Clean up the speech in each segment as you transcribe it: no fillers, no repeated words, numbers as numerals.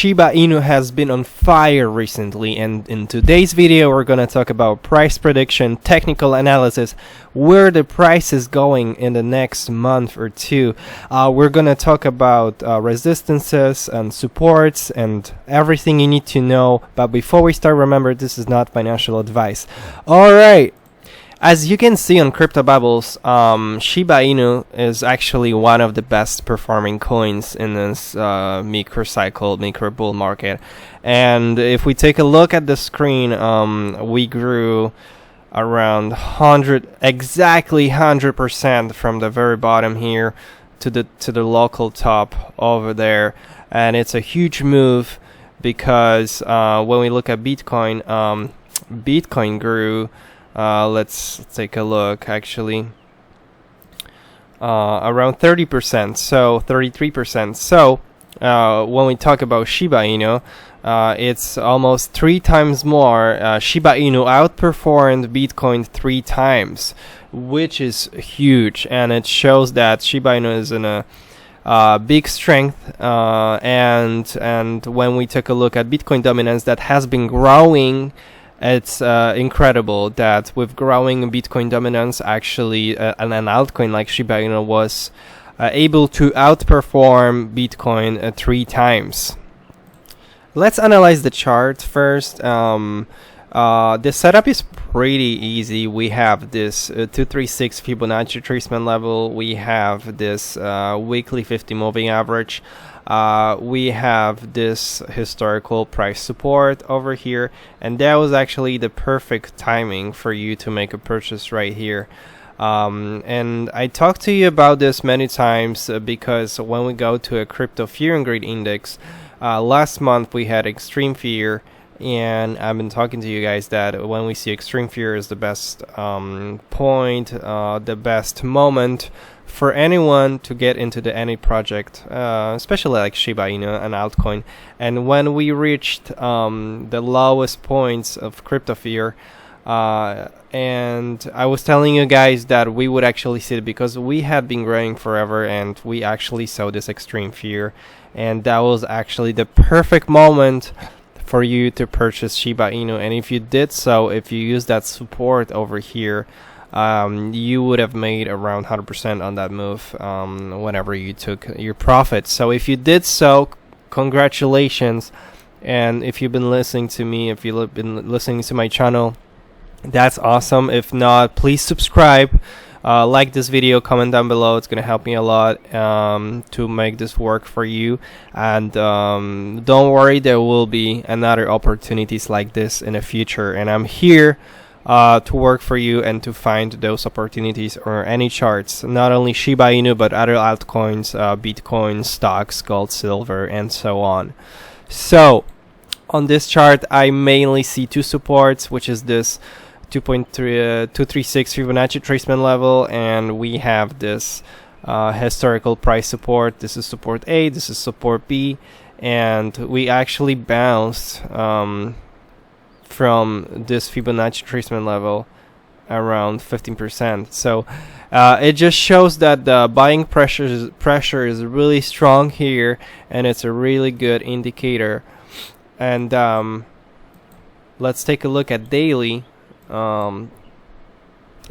Shiba Inu has been on fire recently, and in today's video we're gonna talk about price prediction, technical analysis, where the price is going in the next month or two. We're gonna talk about resistances and supports and everything you need to know. But before we start, remember, this is not financial advice. Alright. As you can see on Crypto Bubbles, Shiba Inu is actually one of the best performing coins in this microcycle, micro bull market. And if we take a look at the screen, we grew around exactly 100% from the very bottom here to the local top over there. And it's a huge move because when we look at Bitcoin, Bitcoin grew. Let's take a look, actually, around 30%, so 33%. So when we talk about Shiba Inu, it's almost 3 times more. Shiba Inu outperformed Bitcoin 3 times, which is huge, and it shows that Shiba Inu is in a big strength. And when we take a look at Bitcoin dominance, that has been growing. It's incredible that with growing Bitcoin dominance, actually an altcoin like Shiba Inu was able to outperform Bitcoin 3 times. Let's analyze the chart first. The setup is pretty easy. We have this 236 Fibonacci retracement level. We have this weekly 50 moving average. We have this historical price support over here, and that was actually the perfect timing for you to make a purchase right here. And I talked to you about this many times because when we go to a crypto fear and greed index, last month we had extreme fear, and I've been talking to you guys that when we see extreme fear is the best point, the best moment for anyone to get into any project, especially like Shiba Inu, an altcoin. And when we reached the lowest points of crypto fear, and I was telling you guys that we would actually see it because we had been growing forever, and we actually saw this extreme fear, and that was actually the perfect moment for you to purchase Shiba Inu. And if you did so, if you use that support over here, you would have made around 100% on that move whenever you took your profit. So if you did so, congratulations. And if you've been listening to me, if you've been listening to my channel, that's awesome. If not, please subscribe, like this video, comment down below. It's gonna help me a lot to make this work for you. And don't worry, there will be another opportunities like this in the future, and I'm here to work for you and to find those opportunities or any charts, not only Shiba Inu but other altcoins, Bitcoin, stocks, gold, silver, and so on. So on this chart, I mainly see 2 supports, which is this 236 Fibonacci retracement level, and we have this historical price support. This is support A, this is support B, and we actually bounced from this Fibonacci retracement level around 15%. So it just shows that the buying pressure is really strong here, and it's a really good indicator. And let's take a look at daily.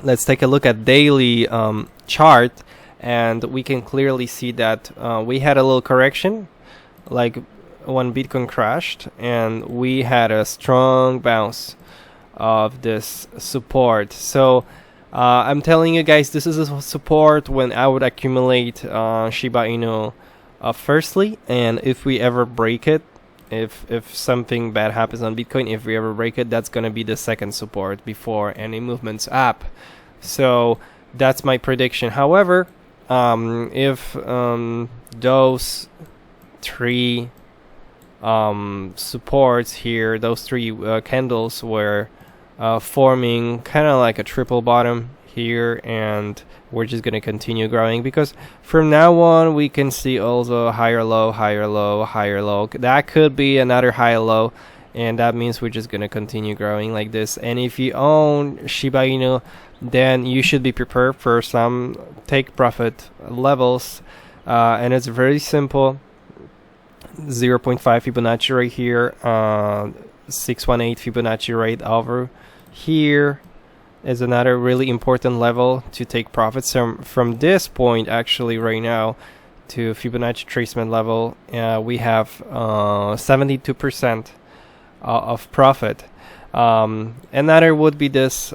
Let's take a look at daily chart, and we can clearly see that we had a little correction, like when Bitcoin crashed, and we had a strong bounce of this support. So I'm telling you guys, this is a support when I would accumulate Shiba Inu firstly, and if we ever break it, if something bad happens on Bitcoin, if we ever break it, that's gonna be the second support before any movements up. So that's my prediction. However, if those 3 supports here, those 3 candles were forming kind of like a triple bottom here, and we're just gonna continue growing because from now on we can see also higher low, higher low, higher low. That could be another high low, and that means we're just gonna continue growing like this. And if you own Shiba Inu, then you should be prepared for some take profit levels, and it's very simple. 0.5 Fibonacci right here, 618 Fibonacci right over here is another really important level to take profits from this point. Actually right now to Fibonacci tracement level, we have 72% of profit. Another would be this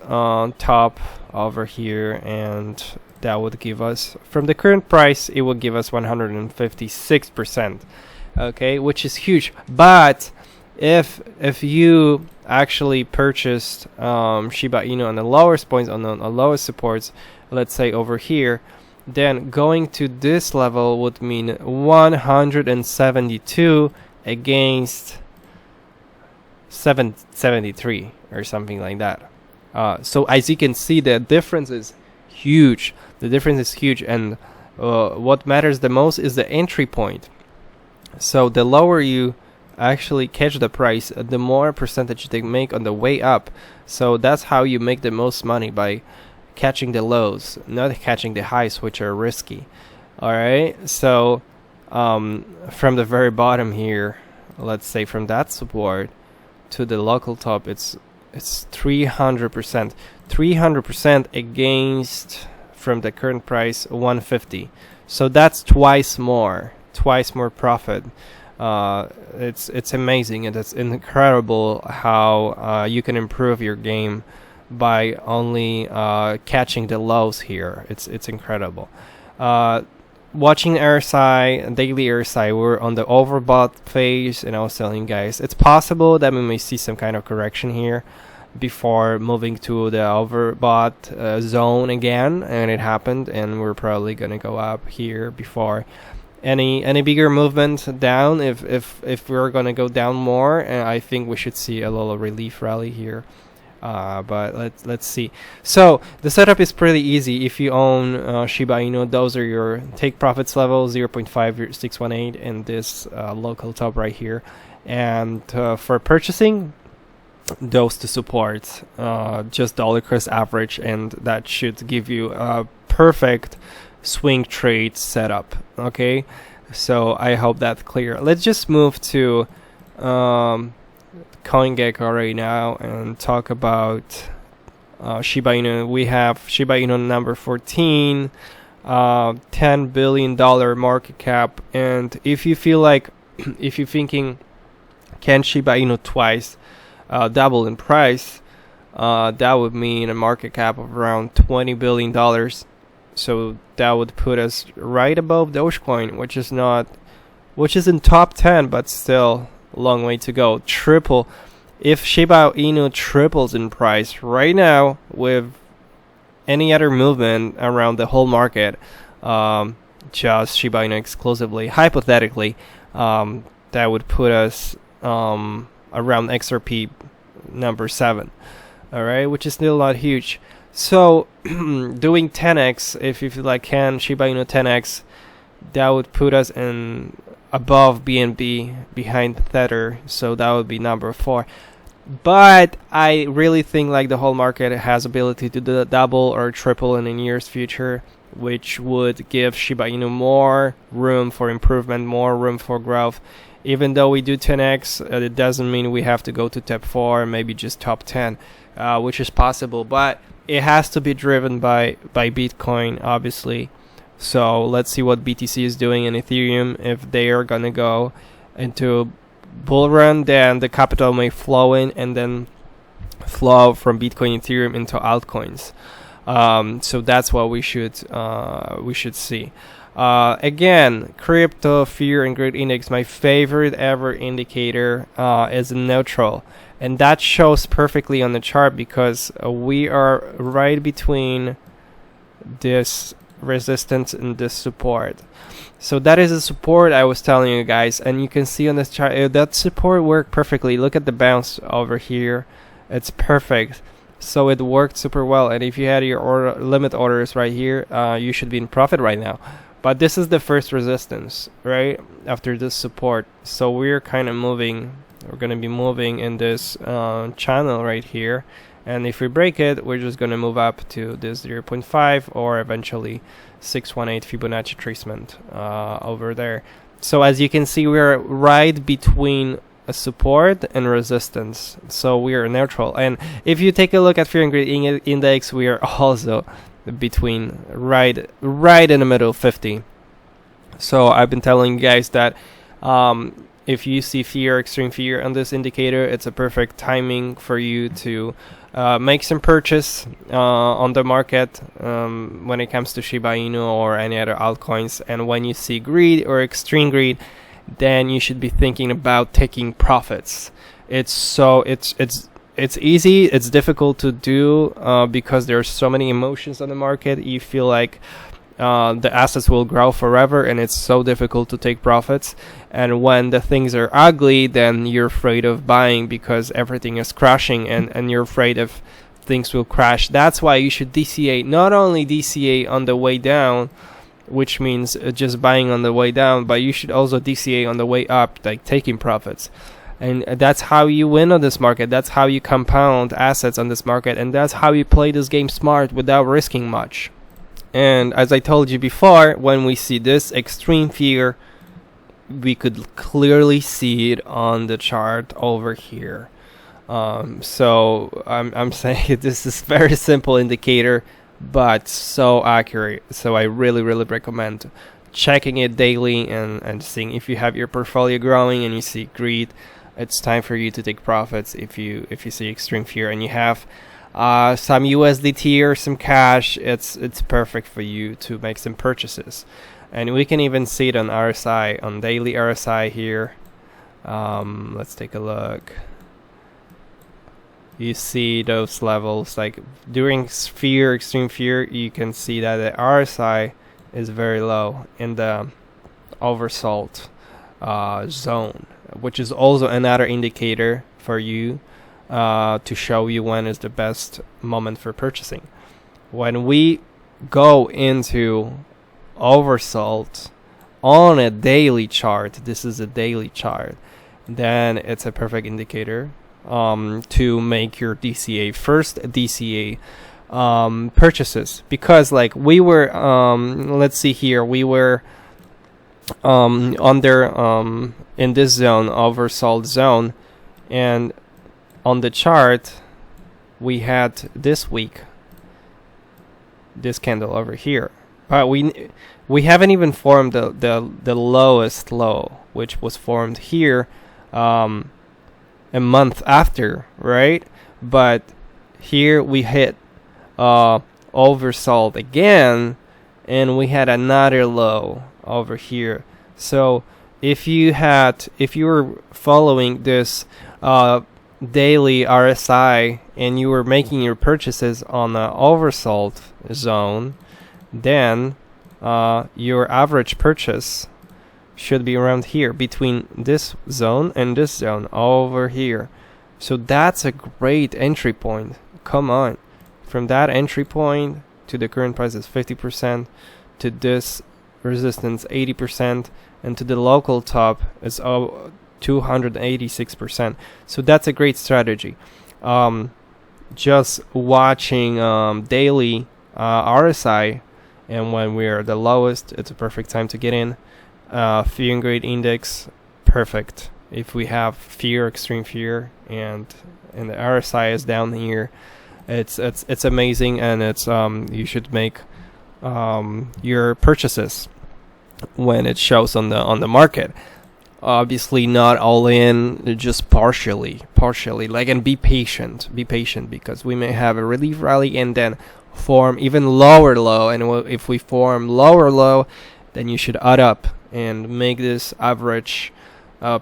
top over here, and that would give us, from the current price, it would give us 156%, okay, which is huge. But if you actually purchased Shiba Inu on the lowest points, on the lowest supports, let's say over here, then going to this level would mean 172 against 773 or something like that. So as you can see, the difference is huge. The difference is huge, and what matters the most is the entry point. So the lower you actually catch the price, the more percentage they make on the way up. So that's how you make the most money, by catching the lows, not catching the highs, which are risky. Alright, so from the very bottom here, let's say from that support to the local top, it's 300% against, from the current price, 150. So that's twice more profit. It's amazing, and it's incredible how you can improve your game by only catching the lows here. It's incredible. Watching RSI, daily RSI, we're on the overbought phase, and I was telling you guys, it's possible that we may see some kind of correction here before moving to the overbought zone again, and it happened, and we're probably gonna go up here before any bigger movement down. If we're gonna go down more, and I think we should see a little relief rally here. But let's see. So the setup is pretty easy. If you own Shiba Inu, those are your take profits level, 0.5, 618, and this local top right here. And for purchasing, those two supports, just dollar cost average, and that should give you a perfect swing trade setup. Okay, so I hope that's clear. Let's just move to CoinGecko right now and talk about Shiba Inu. We have Shiba Inu number 14, $10 billion market cap, and if you feel like, if you're thinking, can Shiba Inu twice double in price, that would mean a market cap of around $20 billion. So that would put us right above Dogecoin, which is in top 10, but still a long way to go. Triple. If Shiba Inu triples in price right now with any other movement around the whole market, just Shiba Inu exclusively, hypothetically, that would put us around XRP number 7, alright, which is still not huge. So doing 10x, if you feel like can Shiba Inu 10x, that would put us in above BNB, behind Tether, so that would be number 4. But I really think like the whole market has ability to do double or triple in the nearest future, which would give Shiba Inu more room for improvement, more room for growth. Even though we do 10x, it doesn't mean we have to go to top 4, maybe just top 10, which is possible, but it has to be driven by Bitcoin, obviously. So let's see what BTC is doing in Ethereum. If they are gonna go into bull run, then the capital may flow in and then flow from Bitcoin, Ethereum into altcoins. So that's what we should see. Again, crypto fear and greed index, my favorite ever indicator, is neutral, and that shows perfectly on the chart because we are right between this resistance and this support. So that is a support I was telling you guys, and you can see on this chart that support worked perfectly. Look at the bounce over here, it's perfect. So it worked super well, and if you had your limit orders right here, you should be in profit right now. But this is the first resistance, right, after this support. So we're kind of moving, we're going to be moving in this channel right here. And if we break it, we're just going to move up to this 0.5 or eventually 618 Fibonacci tracement over there. So as you can see, we're right between a support and resistance, so we are neutral. And if you take a look at fear and greed index, we are also between right in the middle, 50. So I've been telling you guys that if you see fear, extreme fear on this indicator, it's a perfect timing for you to make some purchase on the market when it comes to Shiba Inu or any other altcoins. And when you see greed or extreme greed, then you should be thinking about taking profits. It's easy, it's difficult to do because there's so many emotions on the market. You feel like the assets will grow forever, and it's so difficult to take profits. And when the things are ugly, then you're afraid of buying because everything is crashing, and you're afraid if things will crash. That's why you should DCA, not only DCA on the way down, which means just buying on the way down, but you should also DCA on the way up, like taking profits. And that's how you win on this market. That's how you compound assets on this market, and that's how you play this game smart without risking much. And as I told you before, when we see this extreme fear, we could clearly see it on the chart over here. So I'm saying this is very simple indicator, but so accurate. So I really recommend checking it daily and seeing if you have your portfolio growing and you see greed, it's time for you to take profits. If you see extreme fear and you have some USDT or some cash, it's perfect for you to make some purchases. And we can even see it on RSI, on daily RSI here. Let's take a look. You see those levels, like during fear, extreme fear, you can see that the RSI is very low in the oversold zone, which is also another indicator for you to show you when is the best moment for purchasing. When we go into oversold on a daily chart, this is a daily chart, then it's a perfect indicator to make your DCA, first DCA purchases. Because like we were, let's see here, we were under in this zone, oversold zone, and on the chart we had this week this candle over here, but we haven't even formed the lowest low, which was formed here a month after, right? But here we hit oversold again, and we had another low over here. So if you were following this daily RSI and you were making your purchases on the oversold zone, then your average purchase should be around here, between this zone and this zone over here. So that's a great entry point. Come on, from that entry point to the current price is 50%, to this resistance 80%, and to the local top is 286%. So that's a great strategy. Just watching daily RSI, and when we're the lowest, it's a perfect time to get in. Fear and greed index, perfect. If we have fear, extreme fear, and the RSI is down here, it's amazing, and it's you should make your purchases when it shows on the market. Obviously not all in, just partially, like, and be patient, because we may have a relief rally and then form even lower low, and if we form lower low, then you should add up and make this average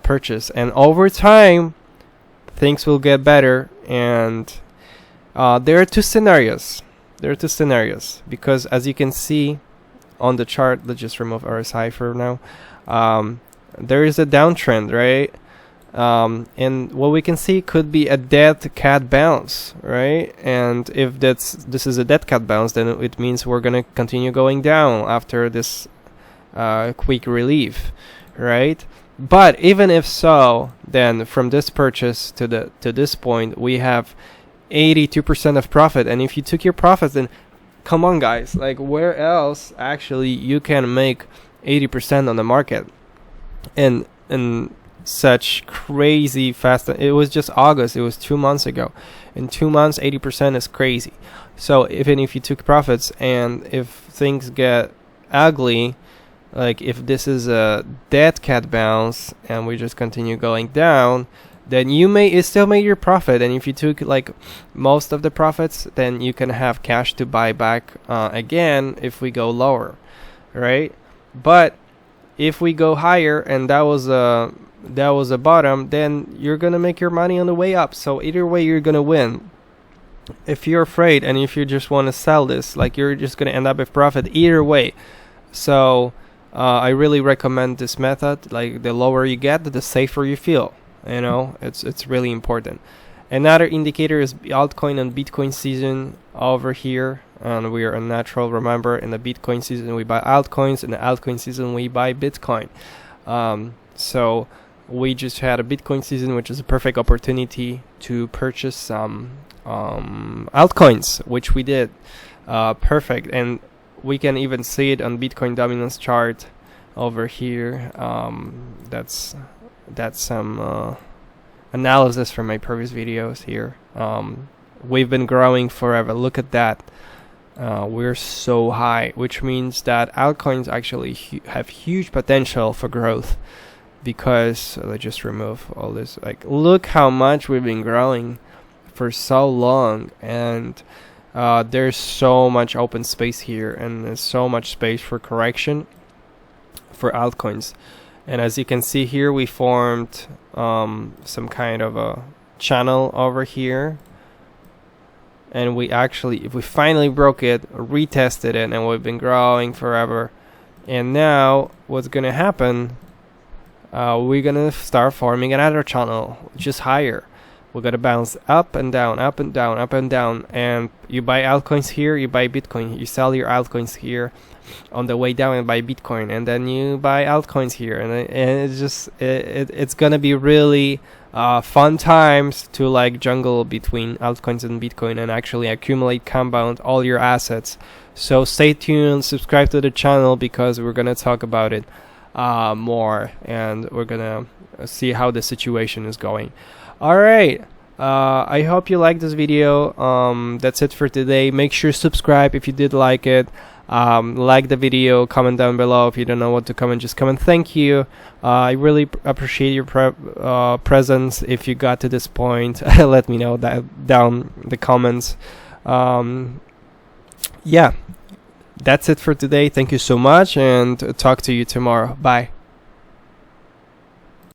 purchase, and over time things will get better. And there are two scenarios, because as you can see on the chart, let's just remove RSI for now, there is a downtrend, right? And what we can see could be a dead cat bounce, right? And if this is a dead cat bounce, then it means we're gonna continue going down after this quick relief, right? But even if so, then from this purchase to this point, we have 82% of profit. And if you took your profits, then come on, guys, like, where else actually you can make 80% on the market? and such crazy fast. It was just August. It was 2 months ago. In 2 months, 80% is crazy. So even if you took profits, and if things get ugly, like if this is a dead cat bounce and we just continue going down, then you still made your profit. And if you took like most of the profits, then you can have cash to buy back again if we go lower, right? But if we go higher, and that was a bottom, then you're gonna make your money on the way up. So either way, you're gonna win. If you're afraid and if you just want to sell this, like, you're just gonna end up with profit either way. So I really recommend this method. Like, the lower you get, the safer you feel. You know, it's really important. Another indicator is altcoin and Bitcoin season over here. And we are unnatural. Remember, in the Bitcoin season we buy altcoins, in the altcoin season we buy Bitcoin. So we just had a Bitcoin season, which is a perfect opportunity to purchase some altcoins, which we did. Perfect. And we can even see it on Bitcoin dominance chart over here. That's some analysis from my previous videos here. We've been growing forever. Look at that. We're so high, which means that altcoins actually have huge potential for growth, because let's just remove all this. Like, look how much we've been growing for so long, and there's so much open space here, and there's so much space for correction for altcoins. And as you can see here, we formed some kind of a channel over here, and we finally broke it, retested it, and we've been growing forever. And now what's gonna happen, we're gonna start forming another channel just higher. We're gonna bounce up and down, up and down, up and down, and you buy altcoins here, you buy Bitcoin, you sell your altcoins here on the way down and buy Bitcoin, and then you buy altcoins here, and it's just it's gonna be really fun times to like jungle between altcoins and Bitcoin and actually accumulate, compound all your assets. So stay tuned, subscribe to the channel, because we're gonna talk about it more, and we're gonna see how the situation is going. Alright, I hope you liked this video. That's it for today. Make sure to subscribe if you did like it. Like the video, comment down below. If you don't know what to comment, just comment thank you. I really appreciate your presence. If you got to this point, let me know that down the comments. Yeah, that's it for today. Thank you so much, and talk to you tomorrow. Bye.